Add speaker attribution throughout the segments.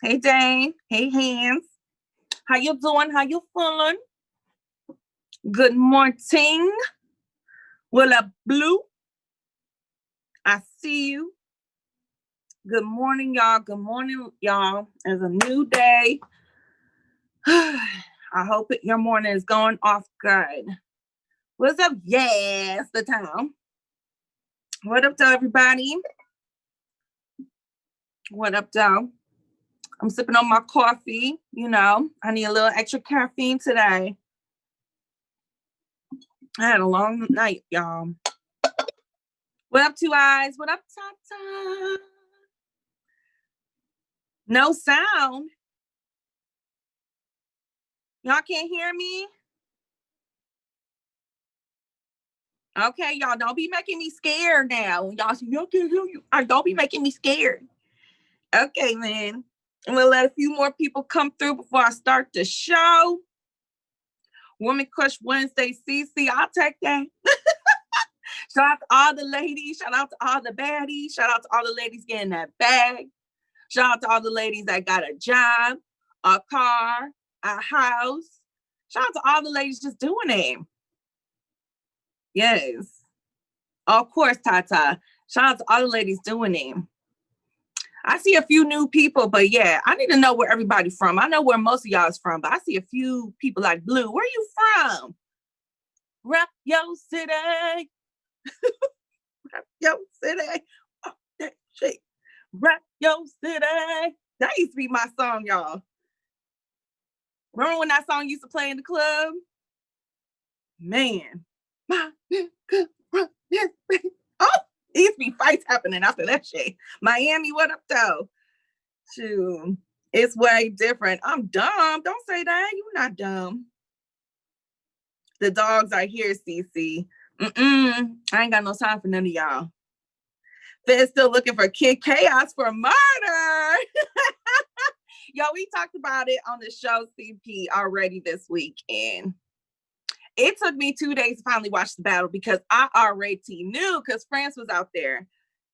Speaker 1: Hey, Dane. Hey, Hands. How you doing? How you feeling? Good morning. Will up, Blue? I see you. Good morning, y'all. Good morning, y'all. It's a new day. I hope your morning is going off good. What's up? Yes, the time. What up, to everybody? What up, though? I'm sipping on my coffee. You know, I need a little extra caffeine today. I had a long night, y'all. What up, Two Eyes? What up, Tata? No sound. Y'all can't hear me? Okay, y'all don't be making me scared now. Y'all can't hear you. Don't be making me scared. Okay, man. I'm gonna let a few more people come through before I start the show. Woman Crush Wednesday, Cece, I'll take that. Shout out to all the ladies. Shout out to all the baddies. Shout out to all the ladies getting that bag. Shout out to all the ladies that got a job, a car, a house. Shout out to all the ladies just doing it. Yes. Of course, Tata. Shout out to all the ladies doing it. I see a few new people, but yeah, I need to know where everybody's from. I know where most of y'all is from, but I see a few people like Blue. Where you from? Rap yo city. Rap yo city. Oh, that shit. Rap yo city. That used to be my song, y'all. Remember when that song used to play in the club? Man. Oh, it used to be fights happening after that shit. Miami, what up, though? Shoot, it's way different. I'm dumb. Don't say that. You're not dumb. The dogs are here, Cece. I ain't got no time for none of y'all. They're still looking for Kid Chaos for murder. Yo, we talked about it on the show CP already this weekend. It took me 2 days to finally watch the battle because I already knew, because France was out there.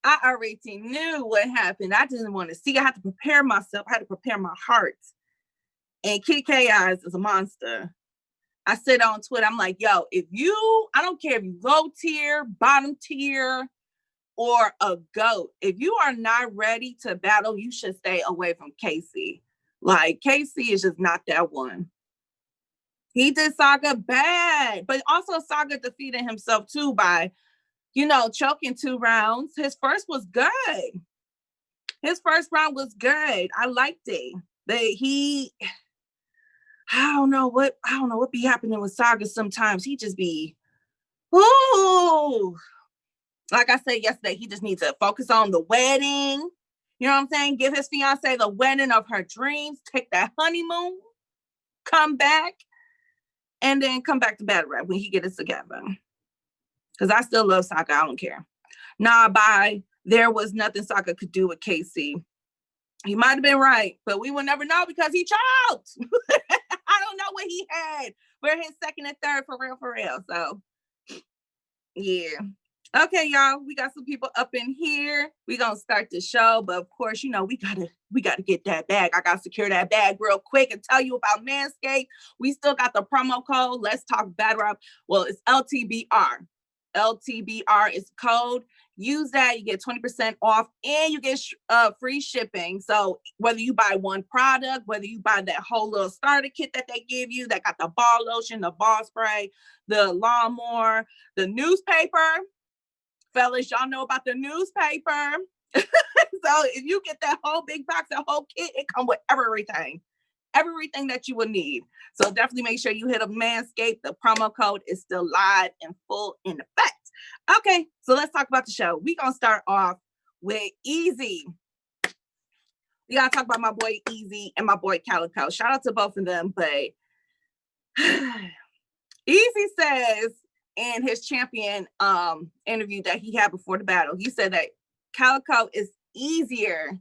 Speaker 1: I already knew what happened. I didn't want to see. I had to prepare myself. I had to prepare my heart. And Kid Chaos is a monster. I said on Twitter, I'm like, yo, I don't care if you low tier, bottom tier, or a GOAT. If you are not ready to battle, you should stay away from Casey. Like, Casey is just not that one. He did Saga bad, but also Saga defeated himself too by, choking 2 rounds. His first was good. His first round was good. I liked it. I don't know what be happening with Saga sometimes. He just be, ooh. Like I said yesterday, he just needs to focus on the wedding. You know what I'm saying? Give his fiance the wedding of her dreams. Take that honeymoon. Come back. And then come back to battle rap when he gets it together. Because I still love Saga. I don't care. There was nothing Saga could do with KC. He might have been right, but we will never know because he choked. I don't know what he had. We're his second and third for real. So, yeah. Okay, y'all. We got some people up in here. We're going to start the show. But, of course, we gotta get that bag. I got to secure that bag real quick and tell you about Manscaped. We still got the promo code. Let's talk battle rap. Well, it's LTBR. LTBR is the code. Use that. You get 20% off and you get free shipping. So whether you buy one product, whether you buy that whole little starter kit that they give you, that got the ball lotion, the ball spray, the lawnmower, the newspaper. Fellas, y'all know about the newspaper. So if you get that whole big box, that whole kit, it comes with everything that you would need. So definitely make sure you hit up Manscaped. The promo code is still live and full in effect. Okay, so let's talk about the show. We're going to start off with Eazy. We got to talk about my boy Eazy and my boy Calicoe. Shout out to both of them, but Eazy says in his champion interview that he had before the battle, he said that Calicoe is easier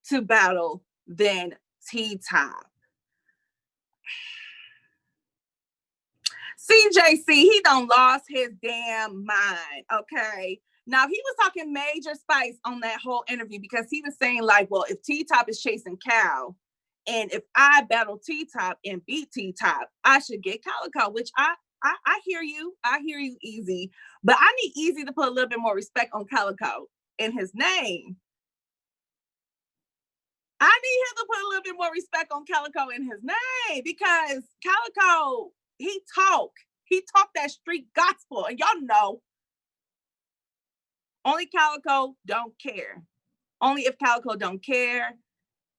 Speaker 1: to battle than T-Top. CJC, he done lost his damn mind, okay? Now, he was talking major spice on that whole interview because he was saying, like, well, if T-Top is chasing Cal, and if I battle T-Top and beat T-Top, I should get Calicoe, which I hear you. I hear you, Eazy. But I need Eazy to put a little bit more respect on Calicoe in his name. I need him to put a little bit more respect on Calicoe in his name because Calicoe, he talk that street gospel, and y'all know only Calicoe don't care. Only if Calicoe don't care.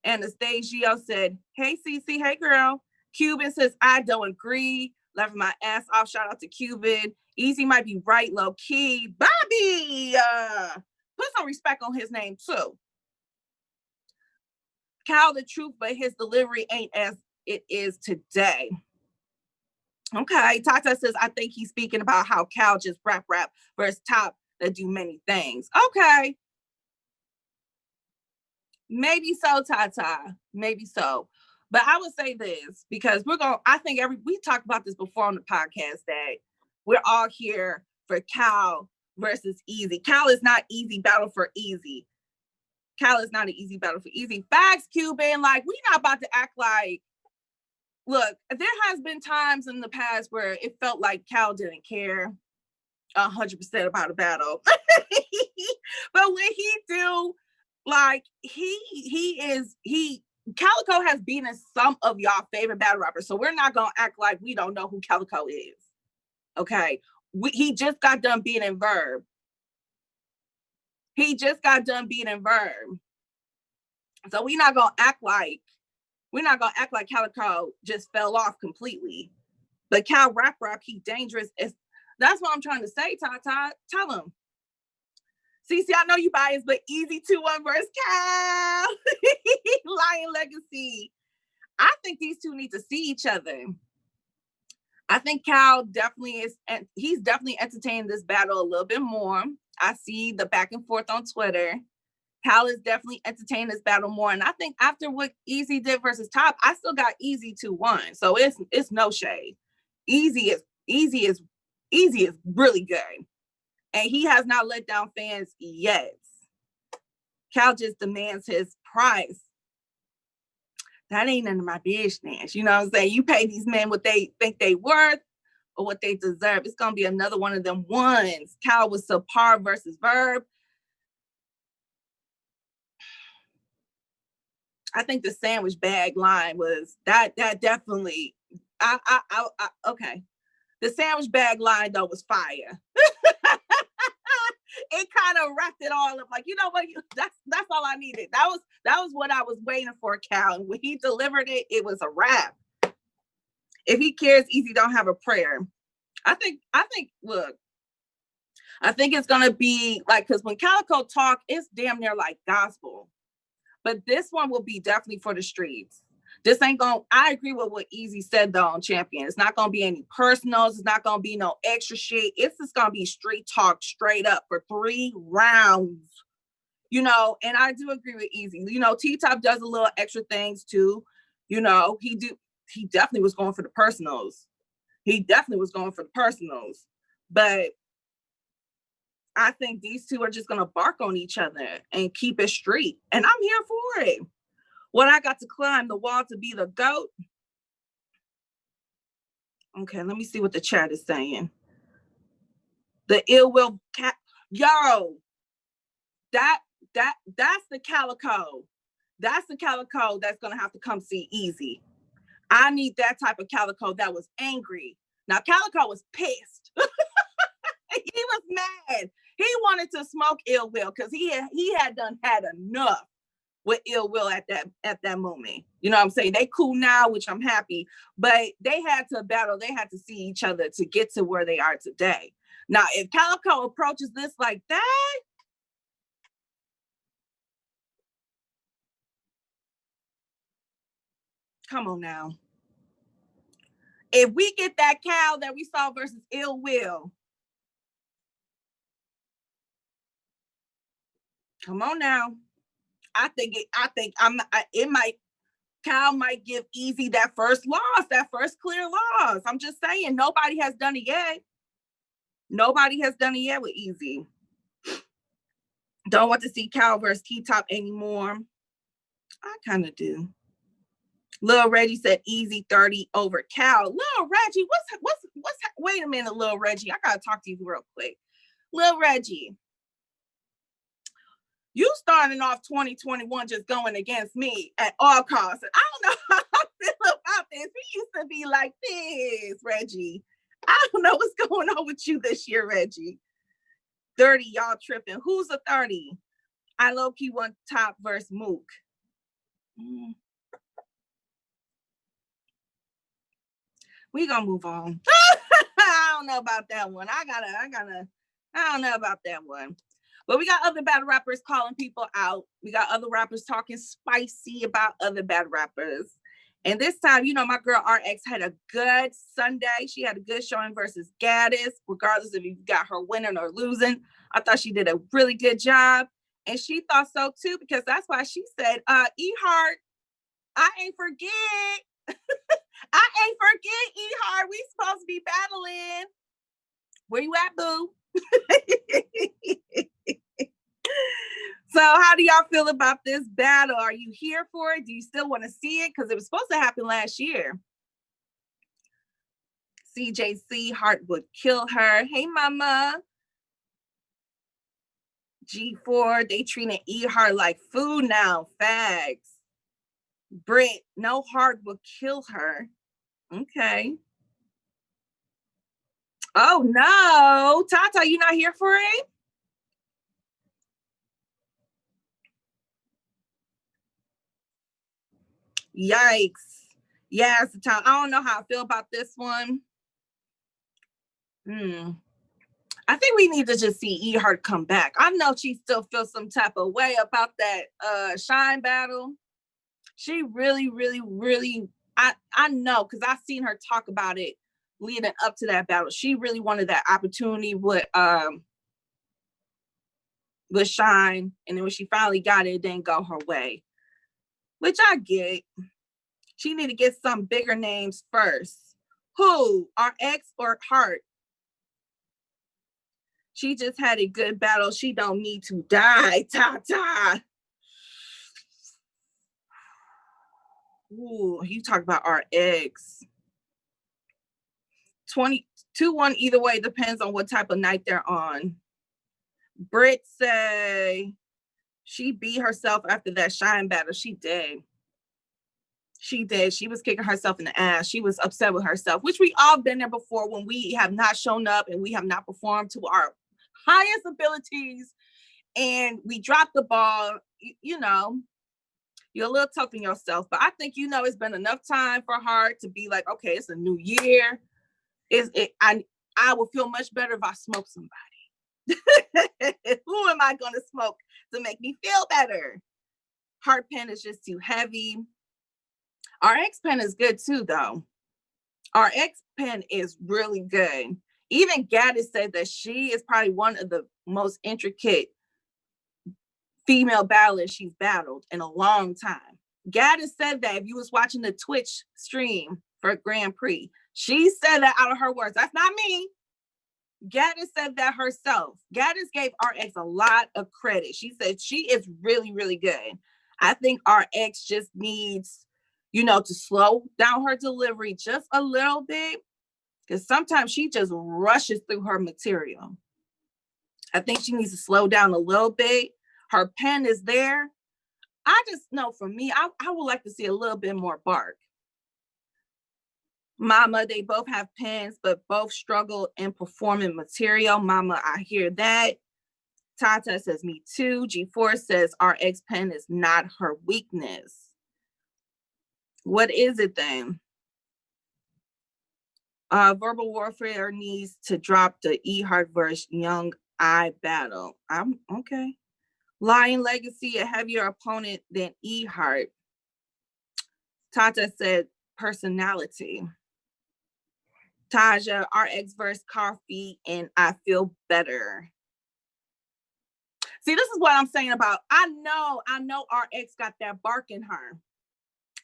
Speaker 1: Anastasio said, hey, Cece, hey, girl. Cuban says, I don't agree. Laughing my ass off. Shout out to Cuban. Eazy might be right, low key. Bobby, put some respect on his name, too. Cal the truth, but his delivery ain't as it is today. Okay, Tata says, I think he's speaking about how Cal just rap versus Top that do many things. Okay. Maybe so, Tata. Maybe so. But I would say this because I think we talked about this before on the podcast that we're all here for Cal versus Eazy. Cal is not easy battle for Eazy. Cal is not an easy battle for Eazy. Facts, Cuban. Like, we not about to act like, look, there has been times in the past where it felt like Cal didn't care 100% about a battle. But when he do, like, Calicoe has beaten some of y'all favorite battle rappers. So we're not going to act like we don't know who Calicoe is. Okay. He just got done beating Verb. So we're not going to act like Calicoe just fell off completely. But Cal rap, he dangerous. That's what I'm trying to say, Tata. Tell him. Cece, I know you biased, but Eazy 2-1 versus Cal. Lion Legacy. I think these two need to see each other. I think Cal definitely is, and he's definitely entertaining this battle a little bit more. I see the back and forth on Twitter. Cal is definitely entertaining this battle more. And I think after what Eazy did versus Top, I still got Eazy 2-1. So it's no shade. Eazy is really good. And he has not let down fans yet. Cal just demands his price. That ain't none of my business. You know what I'm saying? You pay these men what they think they worth or what they deserve. It's going to be another one of them ones. Cal was subpar versus Verb. I think the sandwich bag line was that definitely, okay. The sandwich bag line though was fire. It kind of wrapped it all up. Like, you know what? That's all I needed. That was what I was waiting for, Cal. And when he delivered it, it was a wrap. If he cares, Eazy don't have a prayer. I think, look, I think it's gonna be like, because when Calicoe talk, it's damn near like gospel. But this one will be definitely for the streets. This ain't going, I agree with what Eazy said though on Champion. It's not going to be any personals. It's not going to be no extra shit. It's just going to be street talk straight up for 3 rounds. You know, and I do agree with Eazy. You know, T-Top does a little extra things too. You know, he definitely was going for the personals. But I think these two are just going to bark on each other and keep it street. And I'm here for it. When I got to climb the wall to be the GOAT. Okay, let me see what the chat is saying. The ill will cat. Yo, that's the Calicoe. That's the Calicoe that's going to have to come see Eazy. I need that type of Calicoe that was angry. Now, Calicoe was pissed. He was mad. He wanted to smoke Ill Will because he had had enough with Ill Will at that moment. You know what I'm saying? They cool now, which I'm happy, but they had to battle. They had to see each other to get to where they are today. Now, if Calicoe approaches this like that, come on now. If we get that Cal that we saw versus Ill Will, come on now. Cal might give Eazy that first loss, that first clear loss. I'm just saying, nobody has done it yet. Nobody has done it yet with Eazy. Don't want to see Cal versus T-Top anymore. I kind of do. Lil Reggie said Eazy 30 over Cal. Lil Reggie, wait a minute, Lil Reggie. I gotta talk to you real quick. Lil Reggie, you starting off 2021 just going against me at all costs. I don't know how I feel about this. We used to be like this, Reggie. I don't know what's going on with you this year, Reggie. 30, y'all tripping. Who's a 30? I low-key want Top versus Mook. We gonna move on. I don't know about that one. I don't know about that one. But we got other battle rappers calling people out. We got other rappers talking spicy about other battle rappers. And this time, you know, my girl RX had a good Sunday. She had a good showing versus Gaddis, regardless if you got her winning or losing. I thought she did a really good job. And she thought so too, because that's why she said, E Hart, I ain't forget. I ain't forget, E Hart. We supposed to be battling. Where you at, boo? So how do y'all feel about this battle? Are you here for it? Do you still want to see it? Because it was supposed to happen last year. CJC, Hart would kill her. Hey, mama. G4, they treating E Hart like food now. Facts. Britt, no, Hart would kill her. Okay. Oh, no. Tata, you not here for it? Yikes. Yeah, it's the time. I don't know how I feel about this one. I think we need to just see E Hart come back. I know she still feels some type of way about that Shine battle. She really, I know, because I've seen her talk about it leading up to that battle. She really wanted that opportunity with Shine, and then when she finally got it, it didn't go her way, which I get. She need to get some bigger names first. Who? RX or Hart? She just had a good battle. She don't need to die. Ta-ta. Ooh, you talk about RX. 2-1 either way, depends on what type of night they're on. Britt say she beat herself after that Shine battle. She did. She did. She was kicking herself in the ass. She was upset with herself, which we all been there before when we have not shown up and we have not performed to our highest abilities and we dropped the ball. You know, you're a little tough on yourself, but I think, you know, it's been enough time for her to be like, okay, it's a new year. I will feel much better if I smoke somebody. Who am I going to smoke to make me feel better? Hart pen is just too heavy. RX pen is good too, though. RX pen is really good. Even Gaddis said that she is probably one of the most intricate female battlers she's battled in a long time. Gaddis said that if you was watching the Twitch stream for Grand Prix, she said that out of her words. That's not me. Gaddis said that herself. Gaddis gave RX a lot of credit. She said she is really, really good. I think RX just needs, you know, to slow down her delivery just a little bit, because sometimes she just rushes through her material. I think she needs to slow down a little bit. Her pen is there. I just know for me, I would like to see a little bit more bark. Mama, they both have pens, but both struggle in performing material. Mama, I hear that. Tata says, me too. G4 says, RX pen is not her weakness. What is it then? Verbal warfare needs to drop the E Hart versus Young I battle. I'm okay. Lion Legacy, a heavier opponent than E Hart. Tata said personality. Taja, RX versus Coffee, and I feel better. See, this is what I'm saying about, I know RX got that bark in her.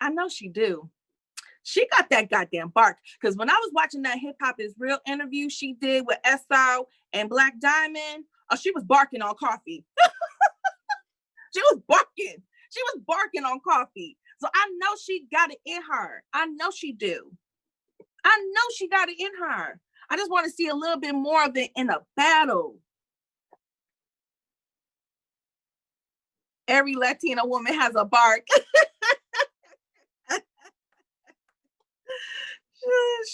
Speaker 1: I know she do. She got that goddamn bark. Because when I was watching that Hip Hop Is Real interview she did with SR and Black Diamond, she was barking on Coffee. She was barking. She was barking on coffee. So I know she got it in her. I know she do. I know she got it in her. I just want to see a little bit more of it in a battle. Every Latina woman has a bark.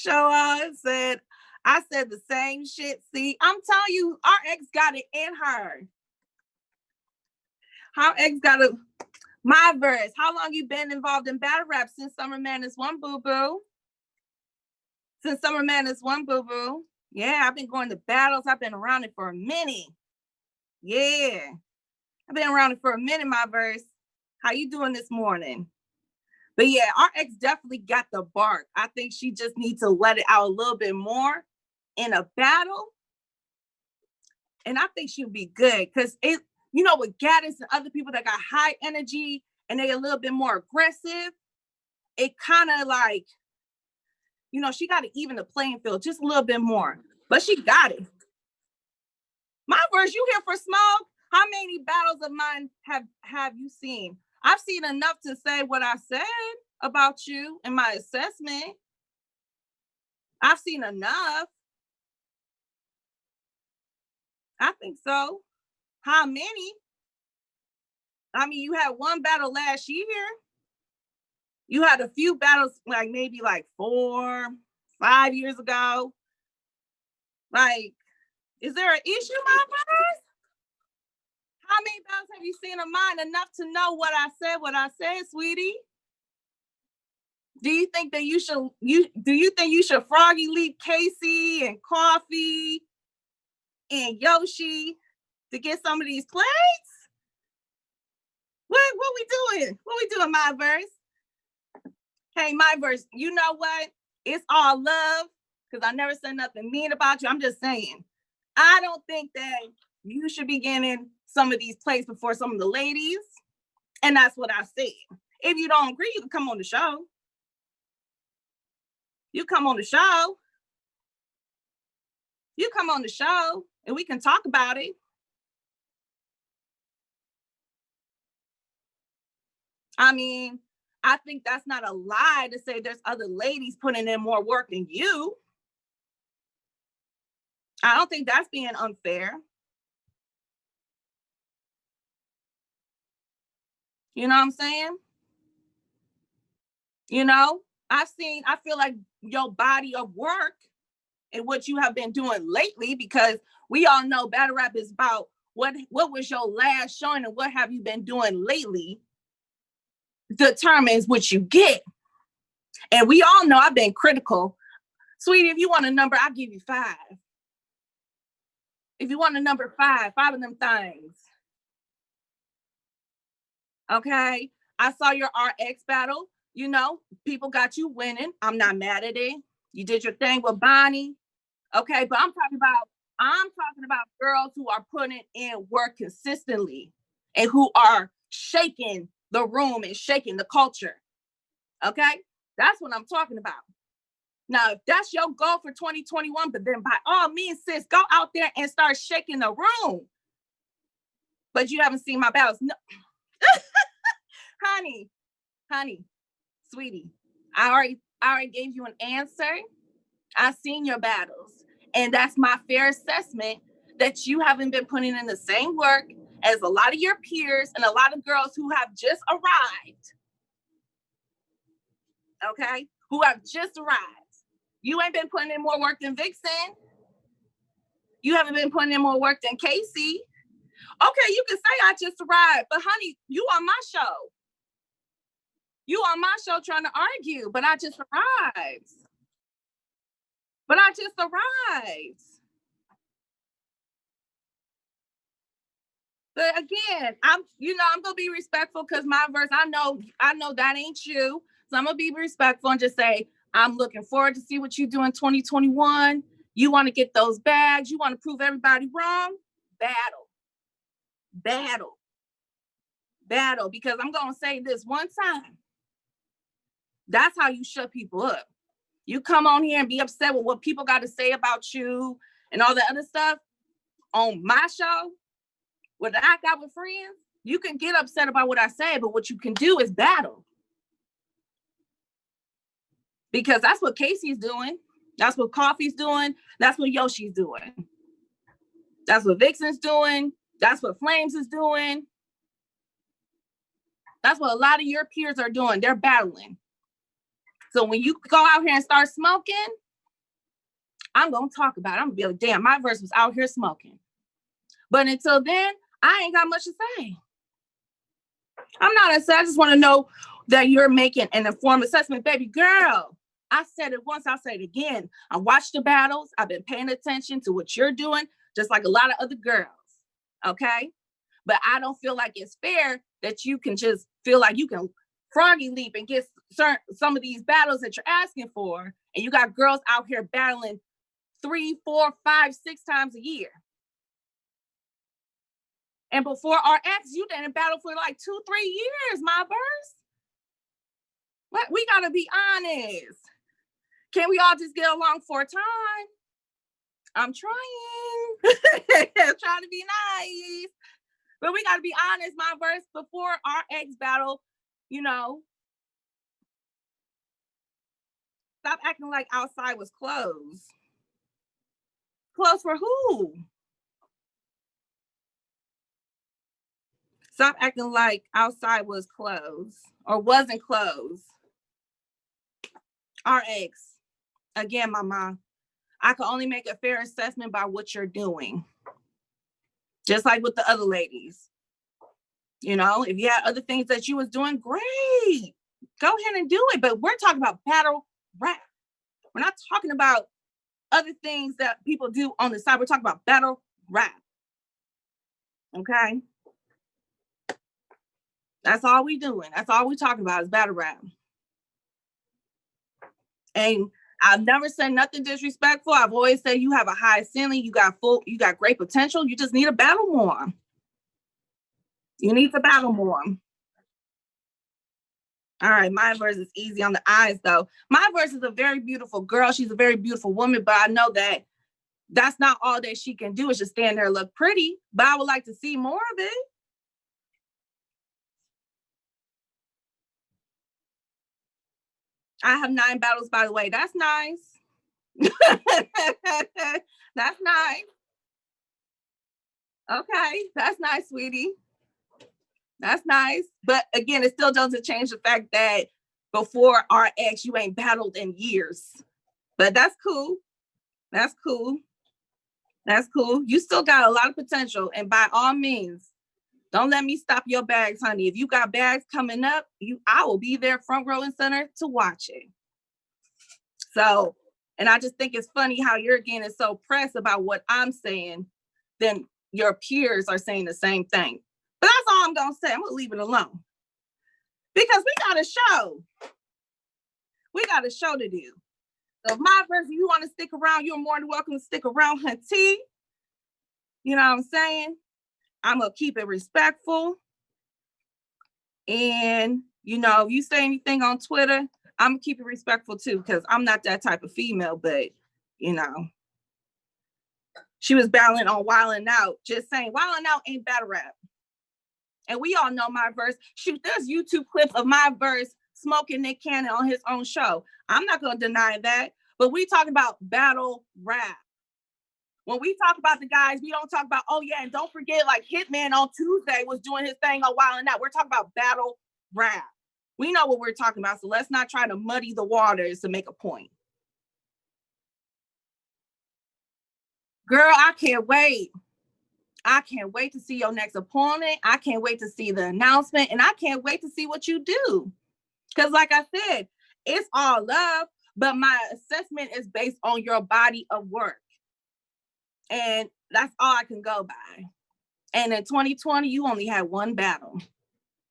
Speaker 1: Showa said, I said the same shit. See, I'm telling you, our ex got it in her. Our ex got it. Myverse, how long you been involved in battle rap? Since Summer Madness 1, boo-boo. Since Summer Madness 1, boo-boo. Yeah, I've been going to battles. I've been around it for a minute. Yeah. I've been around it for a minute, Myverse. How you doing this morning? But yeah, our ex definitely got the bark. I think she just needs to let it out a little bit more in a battle. And I think she'll be good because it, you know, with Gaddis and other people that got high energy and they a little bit more aggressive, it kind of like, you know, she got to even the playing field just a little bit more. But she got it. Myverse, you here for smoke? How many battles of mine have you seen? I've seen enough to say what I said about you in my assessment. I've seen enough. I think so. How many? I mean, you had one battle last year. You had a few battles, like maybe like 4, 5 years ago. Like, is there an issue, Myverse? How many battles have you seen of mine? Enough to know what I said, sweetie? Do you think that you should froggy leap Cece and Coffee and Yoshi to get some of these plays? What we doing? What we doing, Myverse? Hey, Myverse, you know what? It's all love, because I never said nothing mean about you. I'm just saying, I don't think that you should be getting some of these plays before some of the ladies. And that's what I said. If you don't agree, you can come on the show. You come on the show. You come on the show and we can talk about it. I mean, I think that's not a lie to say there's other ladies putting in more work than you. I don't think that's being unfair. You know what I'm saying? You know, I feel like your body of work and what you have been doing lately, because we all know battle rap is about what was your last showing and what have you been doing lately determines what you get. And we all know I've been critical. Sweetie, if you want a number, I'll give you 5. If you want a number 5 of them things. Okay? I saw your RX battle. You know, people got you winning. I'm not mad at it. You did your thing with Bonnie. Okay, but I'm talking about girls who are putting in work consistently and who are shaking the room and shaking the culture. Okay? That's what I'm talking about. Now, if that's your goal for 2021, but then by all means, sis, go out there and start shaking the room. But you haven't seen my battles. No. honey, sweetie, I already gave you an answer. I've seen your battles. And that's my fair assessment that you haven't been putting in the same work as a lot of your peers and a lot of girls who have just arrived. Okay? Who have just arrived. You ain't been putting in more work than Vixen. You haven't been putting in more work than Casey. Okay, you can say I just arrived, but honey, you on my show. You on my show trying to argue, but I just arrived. But again, I'm gonna be respectful because Myverse, I know that ain't you. So I'm gonna be respectful and just say, I'm looking forward to see what you do in 2021. You want to get those bags, you want to prove everybody wrong, battle. Because I'm gonna say this one time. That's how you shut people up. You come on here and be upset with what people got to say about you and all that other stuff on my show, what I got with friends, You can get upset about what I say, but what you can do is battle. Because that's what Casey's doing. That's what Coffee's doing. That's what Yoshi's doing. That's what Vixen's doing. That's what Flames is doing. That's what a lot of your peers are doing. They're battling. So when you go out here and start smoking, I'm going to talk about it. I'm going to be like, damn, Myverse was out here smoking. But until then, I ain't got much to say. I'm not upset. I just want to know that you're making an informed assessment. Baby girl, I said it once, I'll say it again. I watched the battles. I've been paying attention to what you're doing, just like a lot of other girls. Okay? But I don't feel like it's fair that you can just feel like you can froggy leap and get some of these battles that you're asking for. And you got girls out here battling 3, 4, 5, 6 times a year. And before our ex, you didn't battle for like 2, 3 years, Myverse. What? We gotta be honest. Can't we all just get along for a time? I'm trying. Trying to be nice. But we gotta be honest, Myverse, before our ex battle, you know, stop acting like outside was closed. Closed for who? Stop acting like outside was closed or wasn't closed. Our ex, again, mama, I can only make a fair assessment by what you're doing. Just like with the other ladies. You know, if you had other things that you was doing, great. Go ahead and do it. But we're talking about battle rap. We're not talking about other things that people do on the side. We're talking about battle rap. Okay? That's all we doing. That's all we talking about is battle rap. And I've never said nothing disrespectful. I've always said you have a high ceiling. You got great potential. You just need to battle more. You need to battle more. All right, Myverse is easy on the eyes, though. Myverse is a very beautiful girl. She's a very beautiful woman, but I know that that's not all that she can do is just stand there and look pretty. But I would like to see more of it. I have 9 battles, by the way. That's nice. That's nice. Okay, that's nice, sweetie. That's nice. But again, it still doesn't change the fact that before our ex, you ain't battled in years. But that's cool. That's cool. That's cool. You still got a lot of potential. And by all means, don't let me stop your bags, honey. If you got bags coming up, I will be there front row and center to watch it. So, and I just think it's funny how you're getting so pressed about what I'm saying, then your peers are saying the same thing. But that's all I'm going to say. I'm going to leave it alone. Because we got a show. We got a show to do. So if Myverse, if you want to stick around, you're more than welcome to stick around, hunty. You know what I'm saying? I'm going to keep it respectful. And, you know, if you say anything on Twitter, I'm going to keep it respectful too, because I'm not that type of female, but, you know, she was battling on Wildin' Out. Just saying, Wildin' Out ain't battle rap. And we all know Myverse. Shoot, there's YouTube clips of Myverse smoking Nick Cannon on his own show. I'm not going to deny that. But we talking about battle rap. When we talk about the guys, we don't talk about, oh yeah, and don't forget, like Hitman on Tuesday was doing his thing on Wildin' Out. We're talking about battle rap. We know what we're talking about, so let's not try to muddy the waters to make a point. Girl, I can't wait. I can't wait to see your next opponent. I can't wait to see the announcement, and I can't wait to see what you do. Because like I said, it's all love, but my assessment is based on your body of work. And that's all I can go by. And in 2020, you only had 1 battle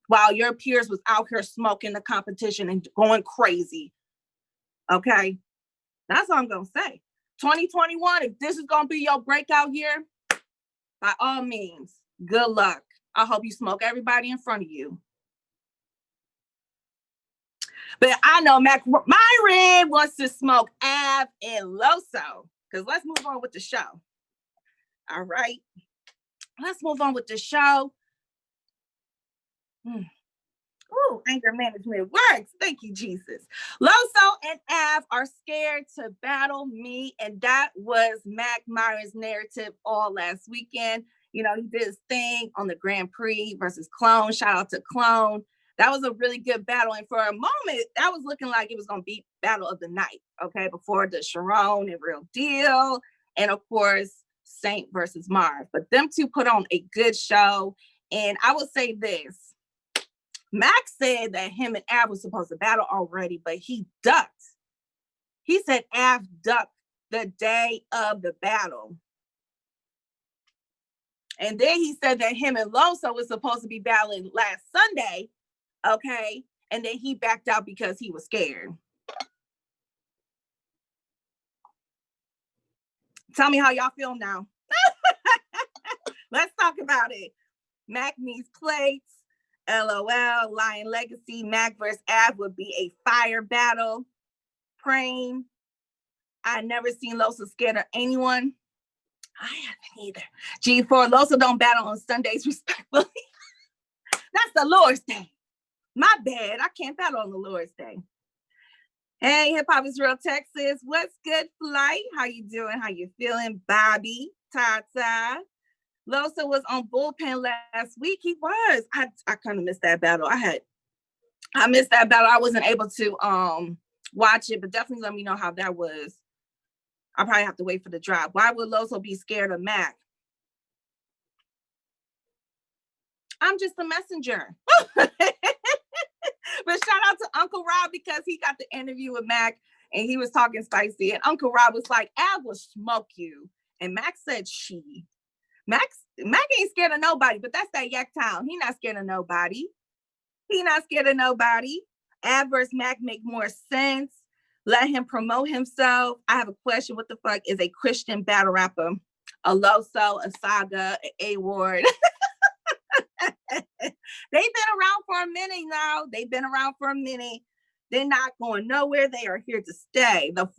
Speaker 1: while your peers was out here smoking the competition and going crazy. Okay? That's all I'm going to say. 2021, if this is going to be your breakout year, by all means, good luck. I hope you smoke everybody in front of you. But I know Mack Myron wants to smoke Av and Loso. Because let's move on with the show. All right. Let's move on with the show. Mm. Ooh, anger management works. Thank you, Jesus. Loso and Av are scared to battle me. And that was Mack Myron's narrative all last weekend. You know, he did his thing on the Grand Prix versus Clone. Shout out to Clone. That was a really good battle. And for a moment, that was looking like it was going to be battle of the night. Okay. Before the Sharon and Real Deal. And of course, Saint versus Marv. But them two put on a good show. And I will say this. Mack said that him and Av was supposed to battle already, but he ducked. He said Av ducked the day of the battle. And then he said that him and Loso was supposed to be battling last Sunday, okay? And then he backed out because he was scared. Tell me how y'all feel now. Let's talk about it. Mack needs plates. LOL, Lion Legacy, Mack versus Av would be a fire battle. Praying. I never seen Loso scared of anyone. I haven't either. G4, Loso don't battle on Sundays respectfully. That's the Lord's Day. My bad. I can't battle on the Lord's Day. Hey, Hip Hop is Real Texas. What's good, Flight? How you doing? How you feeling? Bobby, Tata. Loso was on Bullpen last week. He was. I kind of missed that battle. I missed that battle. I wasn't able to watch it, but definitely let me know how that was. I'll probably have to wait for the drop. Why would Loso be scared of Mack? I'm just a messenger. But shout out to Uncle Rob because he got the interview with Mack and he was talking spicy. And Uncle Rob was like, Av will smoke you. And Mack said she. Mack ain't scared of nobody, but that's that Yak Town. He not scared of nobody. He not scared of nobody. Av versus Mack make more sense. Let him promote himself. I have a question. What the fuck is a Christian battle rapper? A Loso, a Saga, an A-Ward. They've been around for a minute now. They've been around for a minute. They're not going nowhere. They are here to stay. The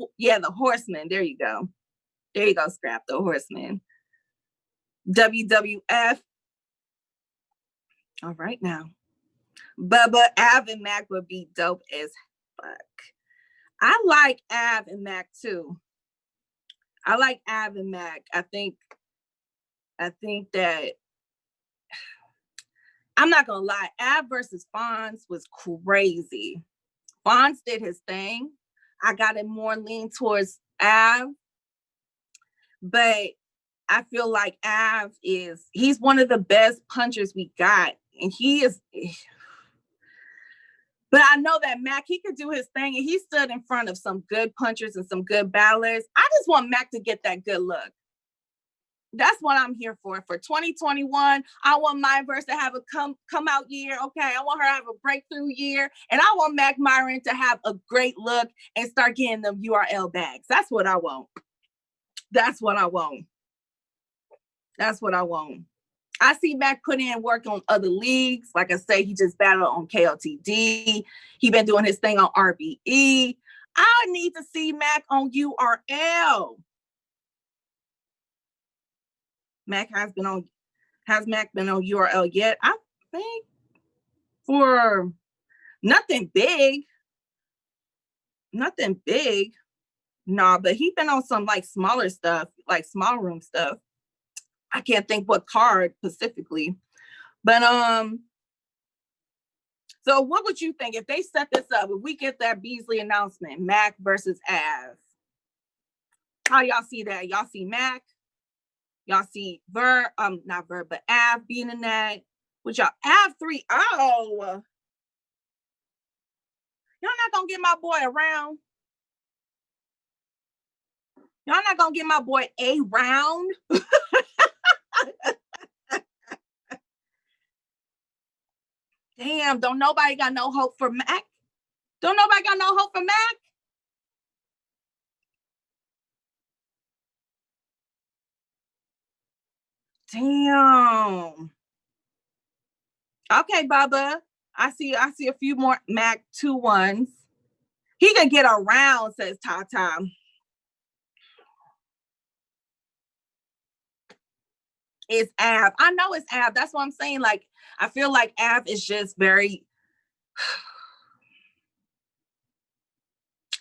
Speaker 1: Horsemen. There you go. There you go, Scrap, the Horsemen. WWF. All right now. Bubba, Av, and Mack would be dope as fuck. I like Av and Mack too. I like Av and Mack. I think that I'm not gonna lie, Av versus Fonz was crazy. Fonz did his thing. I got it more lean towards Av, but I feel like Av he's one of the best punchers we got, and he is. But I know that Mack, he could do his thing, and he stood in front of some good punchers and some good battlers. I just want Mack to get that good look. That's what I'm here for. For 2021, I want Myverse to have a come out year. Okay, I want her to have a breakthrough year, and I want Mack Myron to have a great look and start getting them URL bags. That's what I want. That's what I want. That's what I want. I see Mack put in work on other leagues. Like I say, he just battled on KLTD. He been doing his thing on RBE. I need to see Mack on URL. Has Mack been on URL yet? I think for nothing big. Nothing big. Nah, but he been on some like smaller stuff, like small room stuff. I can't think what card specifically. But so what would you think if they set this up, if we get that Beasley announcement, Mack versus Av? How y'all see that? Y'all see Mack? Y'all see not Ver, but Av being in that? With y'all Av 3-0. Y'all not gonna get my boy around. Y'all not gonna get my boy a round. Damn, don't nobody got no hope for Mack? Don't nobody got no hope for Mack? Damn. Okay, Bubba. I see a few more Mack 2-1s. He can get around, says Tata. It's Av. I know it's Av. That's what I'm saying. Like, I feel like Av is just very.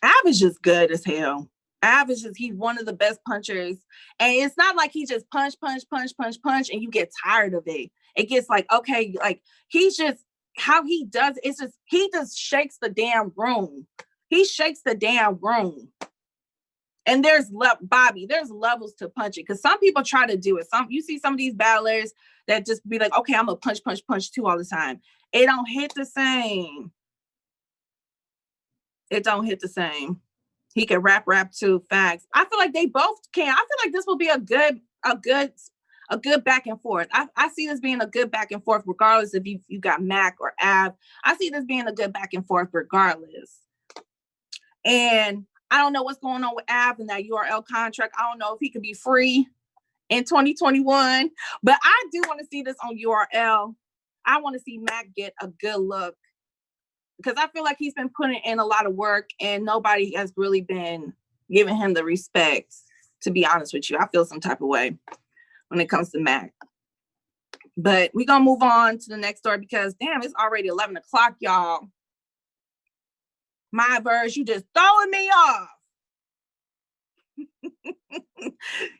Speaker 1: Av is just good as hell. Av is just, he's one of the best punchers. And it's not like he just punch, and you get tired of it. It gets like, okay, like he's just, how he does, it's just, he just shakes the damn room. He shakes the damn room. And there's Bobby, there's levels to punching. Because some people try to do it. You see some of these battlers that just be like, okay, I'm going to punch too all the time. It don't hit the same. It don't hit the same. He can rap too. Facts. I feel like they both can. I feel like this will be a good back and forth. I see this being a good back and forth, regardless if you got Mack or Av. I see this being a good back and forth, regardless. And I don't know what's going on with Av and that URL contract. I don't know if he could be free in 2021, but I do want to see this on URL. I want to see Mack get a good look, because I feel like he's been putting in a lot of work and nobody has really been giving him the respect, to be honest with you. I feel some type of way when it comes to Mack. But we're going to move on to the next story because, damn, it's already 11 o'clock, y'all. Myverse, you just throwing me off.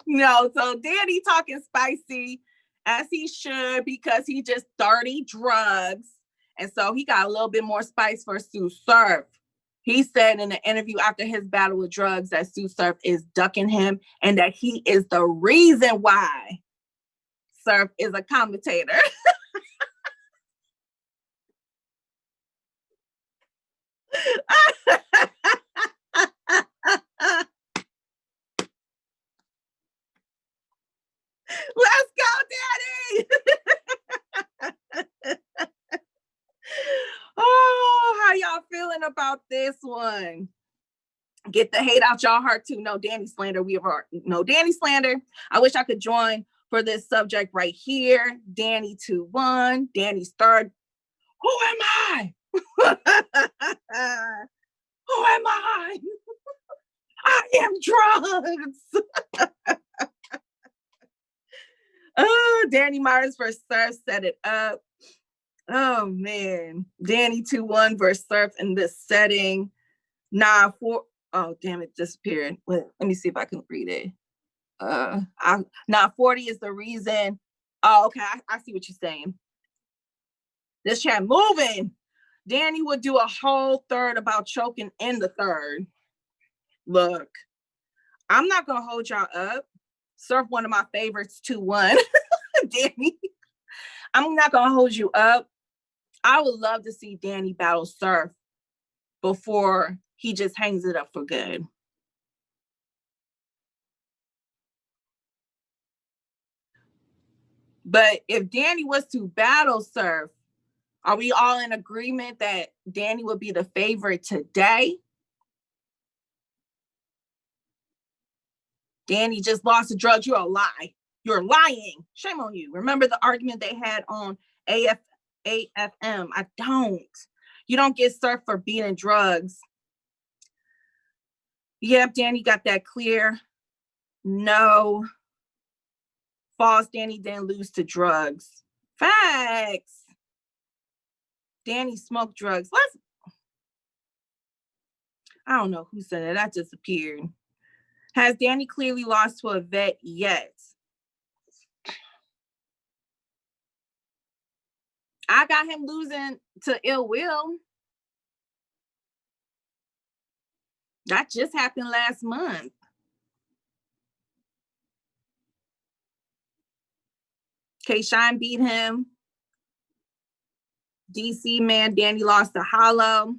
Speaker 1: No, so Danny talking spicy, as he should, because he just 30 drugs. And so he got a little bit more spice for Tsu Surf. He said in an interview after his battle with drugs that Tsu Surf is ducking him and that he is the reason why Surf is a commentator. Let's go, Daddy! Oh, how y'all feeling about this one? Get the hate out y'all heart too. No Danny slander. No Danny slander. I wish I could join for this subject right here. Danny 2-1. Danny's third. Who am I? Who am I? I am drugs. Oh, Danny Myers versus Surf set it up. Oh man, Danny 2-1 versus Surf in this setting. Oh damn, it disappeared. Let me see if I can read it. 40 is the reason. Oh, okay, I see what you're saying. This chat moving. Danny would do a whole third about choking in the third. Look, I'm not gonna hold y'all up. Surf, one of my favorites, 2-1. Danny, I'm not gonna hold you up. I would love to see Danny battle Surf before he just hangs it up for good. But if Danny was to battle Surf, are we all in agreement that Danny would be the favorite today? Danny just lost to drugs. You're a lie. You're lying. Shame on you. Remember the argument they had on AFM? I don't. You don't get Surf for beating drugs. Yep, Danny got that clear. No. False, Danny didn't lose to drugs. Facts. Danny smoked drugs. I don't know who said it. That disappeared. Has Danny clearly lost to a vet yet? I got him losing to Ill Will. That just happened last month. K-Shine beat him. DC man, Danny lost to Hollow.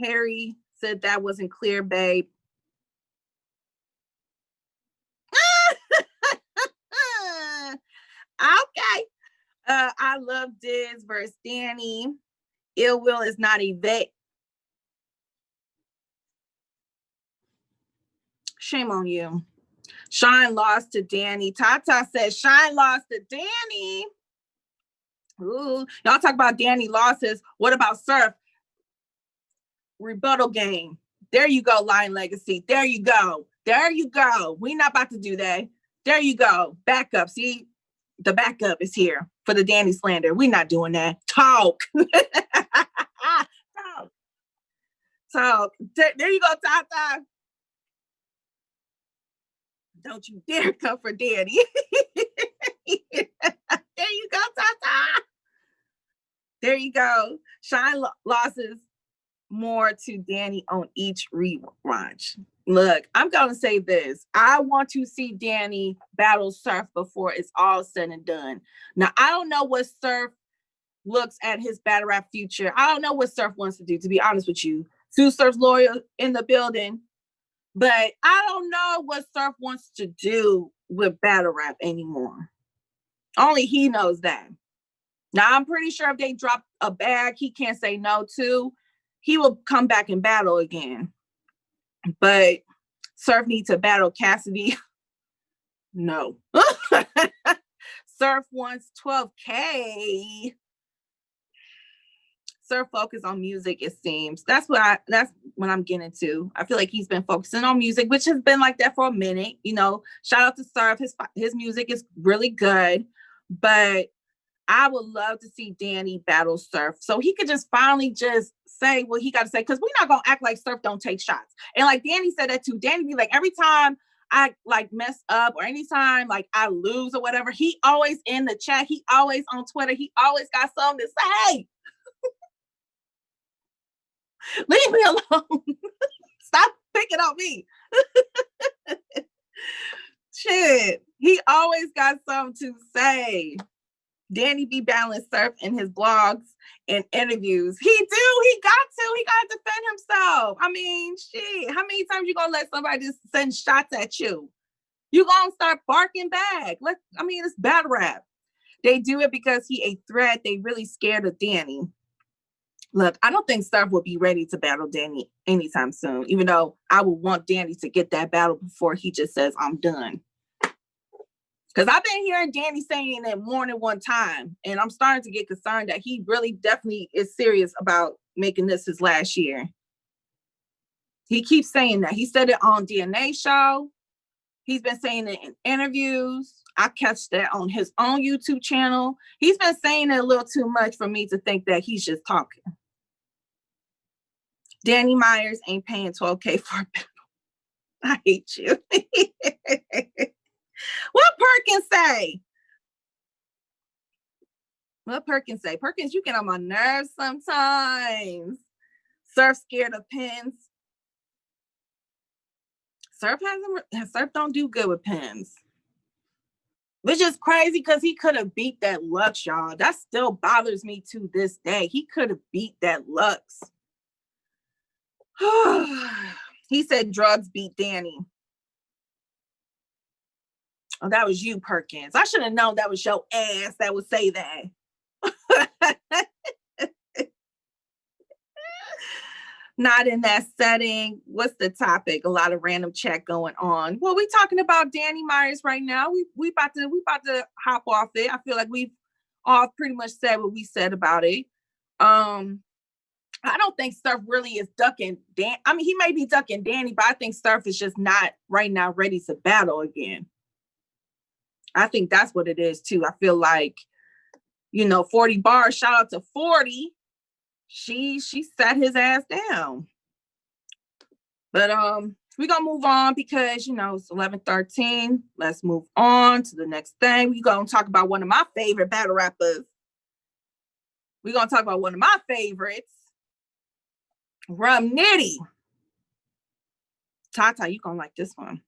Speaker 1: Harry said that wasn't clear, babe. Okay. I love Diz versus Danny. Ill Will is not a vet. Shame on you. Shine lost to Danny. Tata says Shine lost to Danny. Ooh, y'all talk about Danny losses. What about Surf? Rebuttal game. There you go, Lion Legacy. There you go. There you go. We're not about to do that. There you go. Backup. See, the backup is here for the Danny slander. We're not doing that. Talk. Talk. Talk. There you go, Tata. Don't you dare come for Danny. There you go, Tata. There you go. Shine losses more to Danny on each rewatch. Look, I'm going to say this. I want to see Danny battle Surf before it's all said and done. Now, I don't know what Surf looks at his battle rap future. I don't know what Surf wants to do, to be honest with you. Tsu Surf's lawyer in the building. But I don't know what Surf wants to do with battle rap anymore. Only he knows that. Now, I'm pretty sure if they drop a bag he can't say no to, he will come back and battle again. But Surf needs to battle Cassidy. No. Surf wants 12K. Surf focus on music, it seems. That's what I'm getting to. I feel like he's been focusing on music, which has been like that for a minute. You know, shout out to Surf. His music is really good. But I would love to see Danny battle Surf so he could just finally just say what he got to say, because we're not going to act like Surf don't take shots. And like Danny said that too. Danny be like, every time I like mess up or anytime like I lose or whatever, he always in the chat. He always on Twitter. He always got something to say. Leave me alone. Stop picking on me. Shit. He always got something to say. Danny be battling Surf in his blogs and interviews. He got to defend himself. I mean, shit. How many times you gonna let somebody just send shots at you? You gonna start barking back. It's battle rap. They do it because he a threat. They really scared of Danny. Look, I don't think Surf will be ready to battle Danny anytime soon, even though I would want Danny to get that battle before he just says, I'm done. Because I've been hearing Danny saying it more than one time, and I'm starting to get concerned that he really definitely is serious about making this his last year. He keeps saying that. He said it on DNA show. He's been saying it in interviews. I catch that on his own YouTube channel. He's been saying it a little too much for me to think that he's just talking. Danny Myers ain't paying $12K for a battle. I hate you. What Perkins say? What Perkins say? Perkins, you get on my nerves sometimes. Surf scared of pins. Surf don't do good with pins. Which is crazy because he could have beat that Lux, y'all. That still bothers me to this day. He could have beat that Lux. He said drugs beat Danny. Oh, that was you, Perkins. I should have known that was your ass that would say that. Not in that setting. What's the topic? A lot of random chat going on. Well, we talking about Danny Myers right now. We about to hop off it. I feel like we've all pretty much said what we said about it. I don't think Surf really is ducking Dan. I mean, he may be ducking Danny, but I think Surf is just not right now ready to battle again. I think that's what it is too. I feel like, 40 bars, shout out to 40. She sat his ass down. But we're gonna move on because it's 11:13. Let's move on to the next thing. We're gonna talk about one of my favorite battle rappers. We're gonna talk about one of my favorites. Rum Nitty. Tata, you gonna like this one.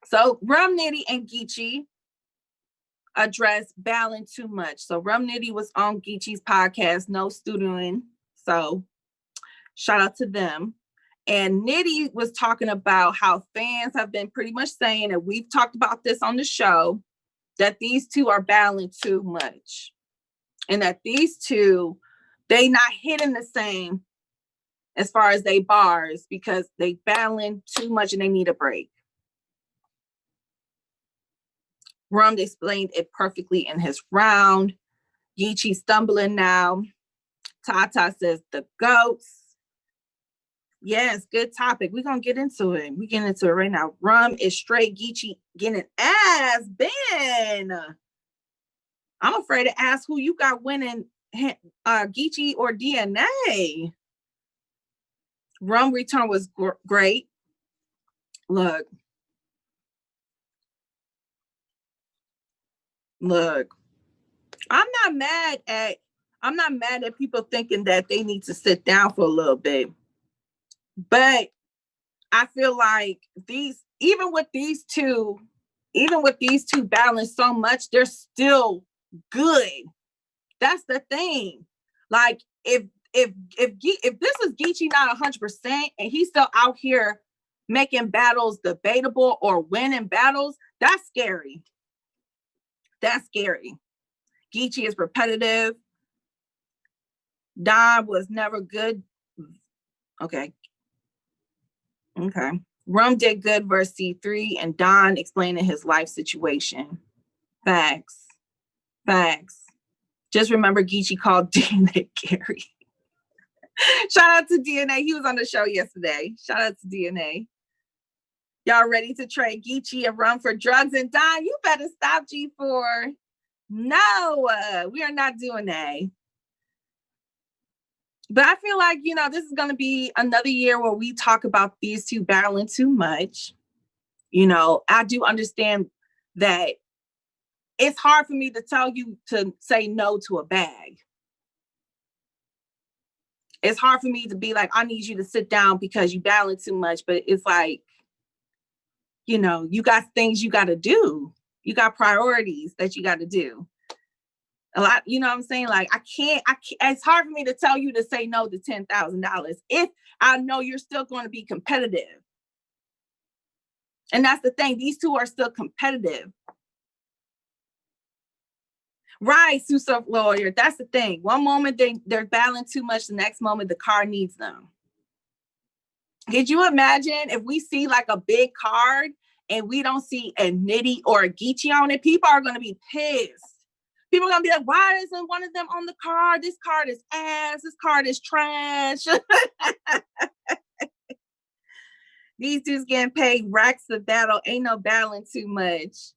Speaker 1: So Rum Nitty and Geechee addressed battling too much. So Rum Nitty was on Geechee's podcast, No Studioing. So shout out to them. And Nitty was talking about how fans have been pretty much saying, and we've talked about this on the show, that these two are battling too much. And that these two, they not hitting the same as far as they bars because they battling too much and they need a break. Rum explained it perfectly in his round. Geechee stumbling now. Tata says the goats. Yes, good topic. We're gonna get into it. We get into it right now. Rum is straight Geechee getting ass. Ben, I'm afraid to ask who you got winning, Geechee or DNA. Rum return was great. Look, I'm not mad at people thinking that they need to sit down for a little bit, but I feel like even with these two balanced so much, they're still good. That's the thing. Like if this is Geechee not 100% and he's still out here making battles debatable or winning battles, that's scary. That's scary. Geechee is repetitive. Don was never good. Okay. Rum did good versus C3 and Don explaining his life situation. Facts. Just remember Geechee called DNA Gary. Shout out to DNA. He was on the show yesterday. Shout out to DNA. Y'all ready to trade Geechee and Rum for drugs? And Don, you better stop G4. No, we are not doing that. But I feel like, this is going to be another year where we talk about these two battling too much. I do understand that it's hard for me to tell you to say no to a bag. It's hard for me to be like, I need you to sit down because you battling too much. But it's like, you got things you got to do. You got priorities that you got to do. A lot, you know what I'm saying? Like, I can't, it's hard for me to tell you to say no to $10,000 if I know you're still going to be competitive. And that's the thing. These two are still competitive. Right, Tsu Surf lawyer. That's the thing. One moment they're battling too much. The next moment the car needs them. Could you imagine if we see like a big card and we don't see a Nitty or a Geechee on it? People are going to be pissed. People are going to be like, why isn't one of them on the card? This card is ass. This card is trash. These dudes getting paid racks to battle. Ain't no battling too much.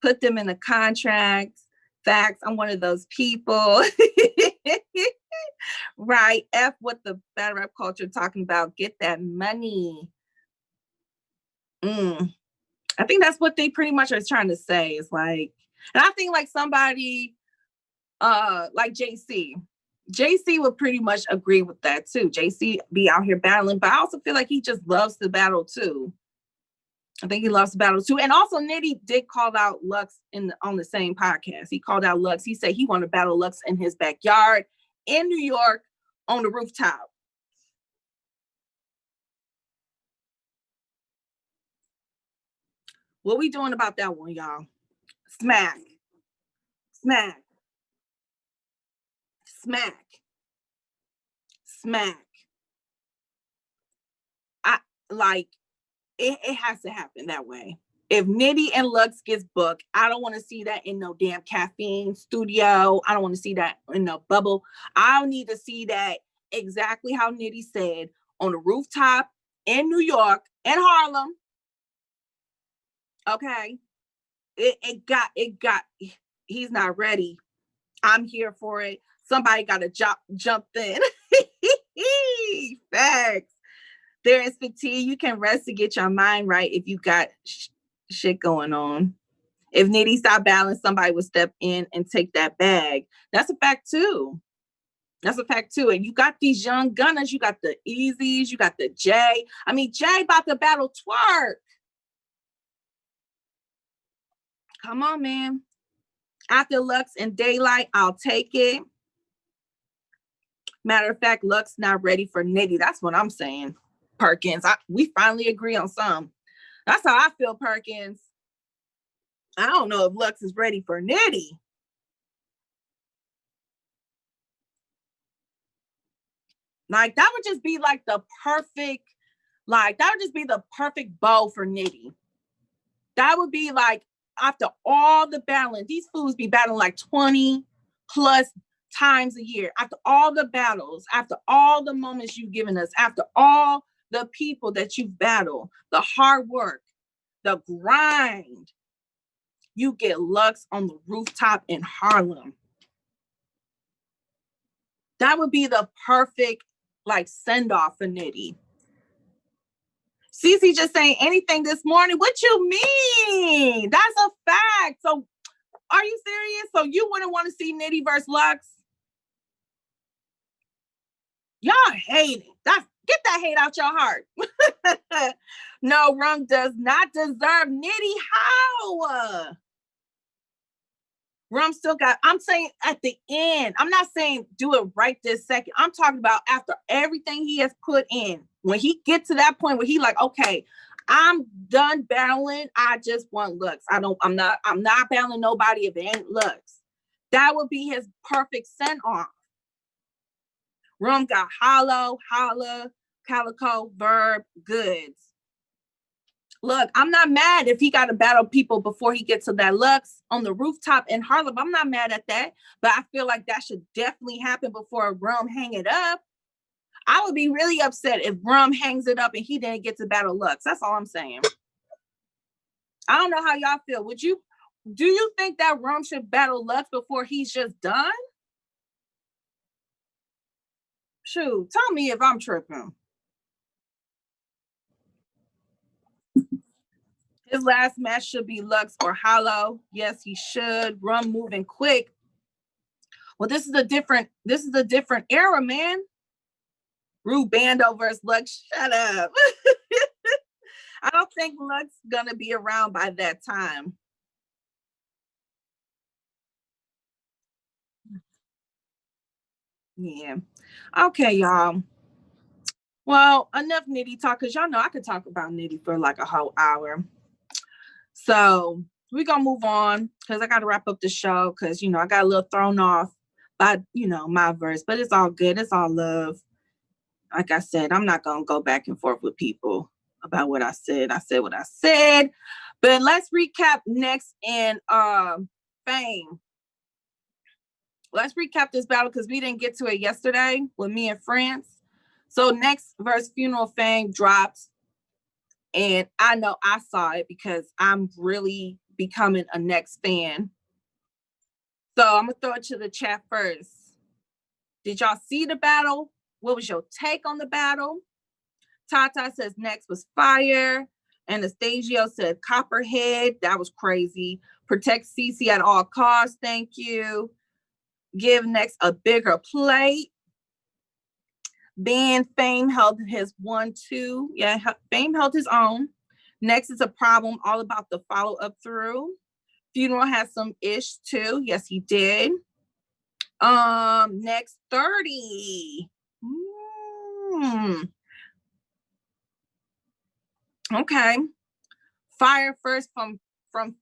Speaker 1: Put them in a contract. Facts. I'm one of those people. Right. F what the battle rap culture talking about. Get that money. I think that's what they pretty much are trying to say. It's like, and I think like somebody like JC would pretty much agree with that too. JC be out here battling, but I also feel like he just loves to battle too. I think he loves to battle too. And also Nitty did call out Lux on the same podcast. He called out Lux. He said he wanted to battle Lux in his backyard in New York on the rooftop. What we doing about that one, y'all? Smack. I like it has to happen that way. If Nitty and Lux gets booked, I don't want to see that in no damn caffeine studio. I don't want to see that in no bubble. I need to see that exactly how Nitty said on the rooftop in New York and Harlem. Okay. It got, he's not ready. I'm here for it. Somebody got to jump in. Facts. There is fatigue. You can rest to get your mind right if you got shit going on. If Nitty stopped battling, somebody would step in and take that bag. That's a fact too. And you got these young gunners. You got the Eazys. You got the Jay. I mean, Jay about to battle Twerk. Come on, man. After Lux and Daylight, I'll take it. Matter of fact, Lux not ready for Nitty. That's what I'm saying. Perkins, we finally agree on some. That's how I feel, Perkins. I don't know if Lux is ready for Nitty. Like that would just be like the perfect bow for Nitty. That would be like after all the battling, these fools be battling like 20 plus times a year, after all the battles, after all the moments you've given us, after all the people that you've battled, the hard work, the grind, you get Lux on the rooftop in Harlem. That would be the perfect like send off for Nitty. Cece just saying anything this morning. What you mean? That's a fact. So are you serious? So you wouldn't want to see Nitty versus Lux? Y'all hate it. Get that hate out your heart. No, Rum does not deserve Nitty. How? Rum still got, I'm saying at the end, I'm not saying do it right this second. I'm talking about after everything he has put in. When he gets to that point where he like, okay, I'm done battling. I just want Lux. I'm not battling nobody if it ain't Lux. That would be his perfect send off. Rum got Hollow, Holla, Calicoe, Verb, Goods. Look, I'm not mad if he got to battle people before he gets to that Lux on the rooftop in Harlem. I'm not mad at that, but I feel like that should definitely happen before Rum hang it up. I would be really upset if Rum hangs it up and he didn't get to battle Lux. That's all I'm saying. I don't know how y'all feel. Do you think that Rum should battle Lux before he's just done? Shoot, tell me if I'm tripping. His last match should be Lux or Hollow. Yes, he should. Rum moving quick. Well, this is a different era, man. Rude Bando versus Lux. Shut up. I don't think Lux gonna be around by that time. Yeah. Okay, y'all. Well, enough Nitty talk, because y'all know I could talk about Nitty for like a whole hour. So we're gonna move on because I gotta wrap up the show because I got a little thrown off by Myverse, but it's all good. It's all love. Like I said, I'm not gonna go back and forth with people about what I said. I said what I said. But let's recap next in Fame. Let's recap this battle because we didn't get to it yesterday with me and France. So next verse Funeral Fame drops. And I know I saw it because I'm really becoming a next fan. So I'm going to throw it to the chat first. Did y'all see the battle? What was your take on the battle? Tata says next was fire. Anastasio said Copperhead. That was crazy. Protect Cece at all costs. Thank you. Give next a bigger plate. Ben Fame held his 1-2. Yeah, Fame held his own. Next is a problem all about the follow-up through. Funeral has some ish too. Yes, he did. Next 30. Okay. Fire first from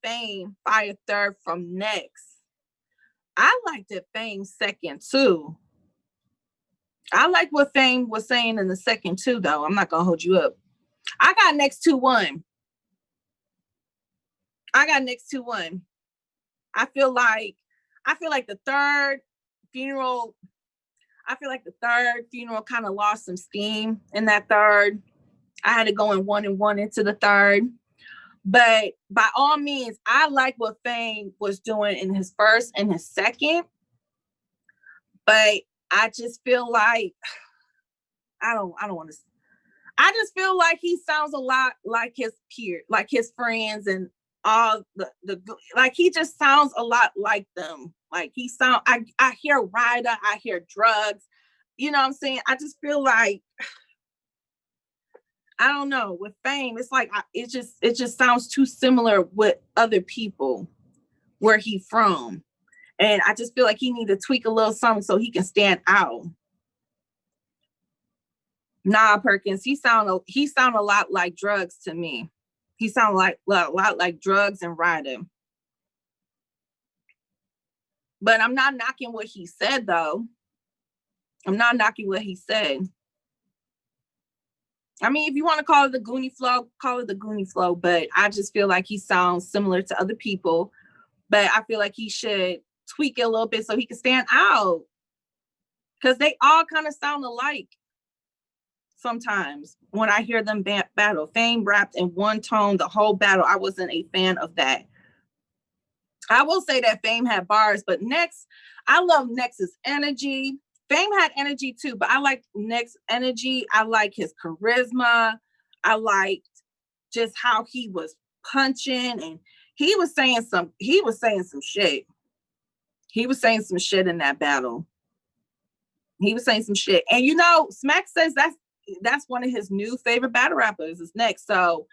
Speaker 1: Fame. Fire third from Next. I liked it Fame second too. I like what Fame was saying in the second too, though. I'm not gonna hold you up. I got Next 2-1. I got Next 2-1. I feel like the third Funeral. I feel like the third Funeral kind of lost some steam in that third. I had to go in 1-1 into the third. But by all means, I like what Fame was doing in his first and his second. But I just feel like I don't want to. I just feel like he sounds a lot like his peers, like his friends, and all the like he just sounds a lot like them. Like I hear Ryder, I hear Drugs. You know what I'm saying? I just feel like I don't know, with Fame, it's like it just sounds too similar with other people where he from. And I just feel like he need to tweak a little something so he can stand out. Nah, Perkins, he sound a lot like Drugs to me. He sound like a lot like Drugs and Ryder. But I'm not knocking what he said, though. I'm not knocking what he said. I mean, if you want to call it the Goonie flow, call it the Goonie flow. But I just feel like he sounds similar to other people. But I feel like he should tweak it a little bit so he can stand out. because they all kind of sound alike. Sometimes when I hear them battle, Fame rapped in one tone the whole battle. I wasn't a fan of that. I will say that Fame had bars, but Next, I love Nex's energy. Fame had energy too, but I like Next energy. I like his charisma. I liked just how he was punching, and he was saying some shit. He was saying some shit in that battle. He was saying some shit. And you know, Smack says that's one of his new favorite battle rappers is Next. So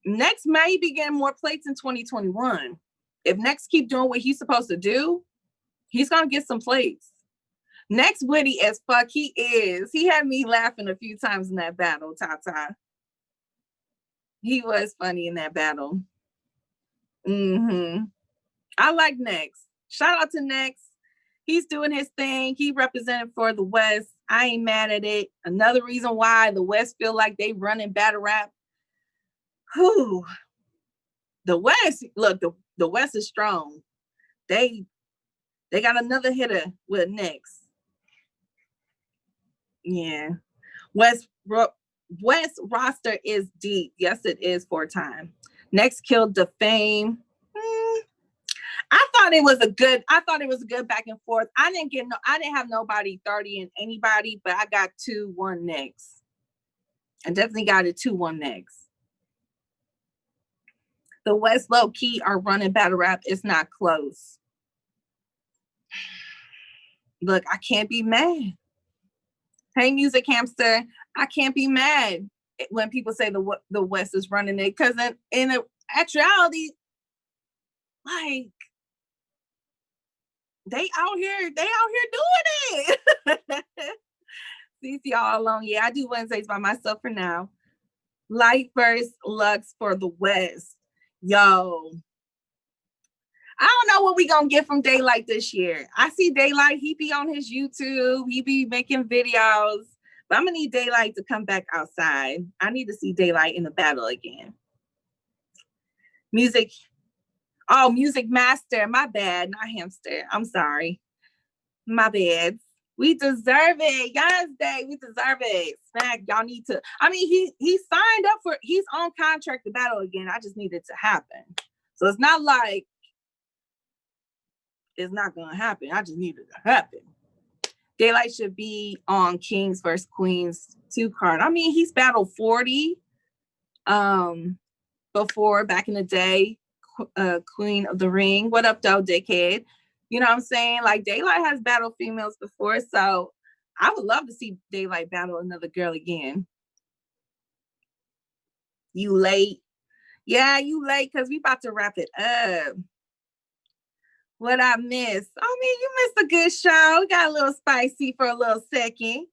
Speaker 1: Next may be getting more plates in 2021. If Next keep doing what he's supposed to do, he's gonna get some plates. Next witty as fuck, he is. He had me laughing a few times in that battle, Tata. He was funny in that battle. I like Next. Shout out to Next. He's doing his thing. He represented for the West. I ain't mad at it. Another reason why the West feel like they running battle rap. Whew. The West, look, the West is strong. They got another hitter with Next. Yeah. West roster is deep. Yes, it is 4-time. Next killed the Fame. I thought it was a good back and forth. I didn't have nobody 30 in anybody, but I got 2-1 Next. I definitely got a 2-1 Next. The West low key are running battle rap. It's not close. Look, I can't be mad. Hey, Music Hamster, I can't be mad when people say the West is running it, because in actuality, like, they out here doing it. Cece all alone. Yeah, I do Wednesdays by myself for now. Myverse Lux for the West. Yo, I don't know what we gonna get from Daylight this year. I see Daylight, he be on his YouTube, he be making videos, but I'm gonna need Daylight to come back outside. I need to see Daylight in the battle again. Music Master, my bad, not Hamster. I'm sorry. My bad. We deserve it. Yes, Day, we deserve it. Smack, y'all need to. I mean, he signed up for, he's on contract to battle again. I just need it to happen. So it's not like it's not gonna happen. I just need it to happen. Daylight should be on Kings versus Queens 2 card. I mean, he's battled 40 before back in the day. Queen of the Ring. What up, though, dickhead? You know what I'm saying? Like, Daylight has battled females before, so I would love to see Daylight battle another girl again. You late? Yeah, you late because we about to wrap it up. What I missed? I mean, you missed a good show. We got a little spicy for a little second.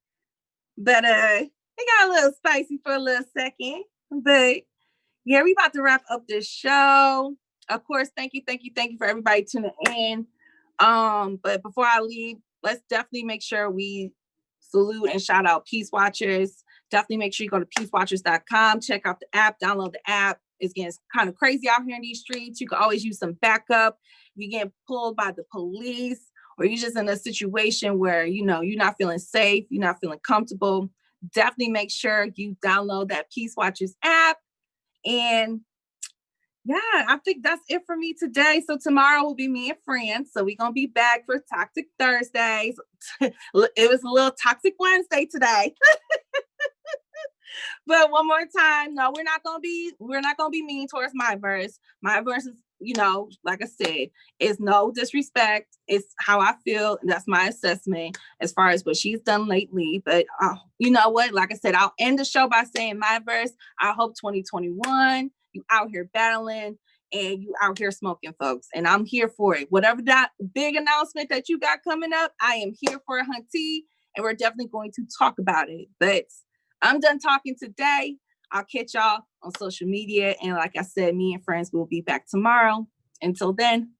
Speaker 1: But it got a little spicy for a little second. But yeah, we about to wrap up this show. Of course, thank you for everybody tuning in. But before I leave, let's definitely make sure we salute and shout out Peace Watchers. Definitely make sure you go to peacewatchers.com, check out the app, download the app. It's getting kind of crazy out here in these streets. You can always use some backup. If you get pulled by the police, or you're just in a situation where, you know, you're not feeling safe, you're not feeling comfortable, definitely make sure you download that Peace Watchers app. And yeah, I think that's it for me today. So tomorrow will be me and friends. So we're going to be back for Toxic Thursdays. It was a little Toxic Wednesday today. But one more time, no, we're not gonna be mean towards Myverse. Myverse is, you know, like I said, it's no disrespect. It's how I feel. And that's my assessment as far as what she's done lately. But you know what? Like I said, I'll end the show by saying, Myverse, I hope 2021, you out here battling and you out here smoking, folks. And I'm here for it. Whatever that big announcement that you got coming up, I am here for it, hunty. And we're definitely going to talk about it. But I'm done talking today. I'll catch y'all on social media. And like I said, me and friends will be back tomorrow. Until then,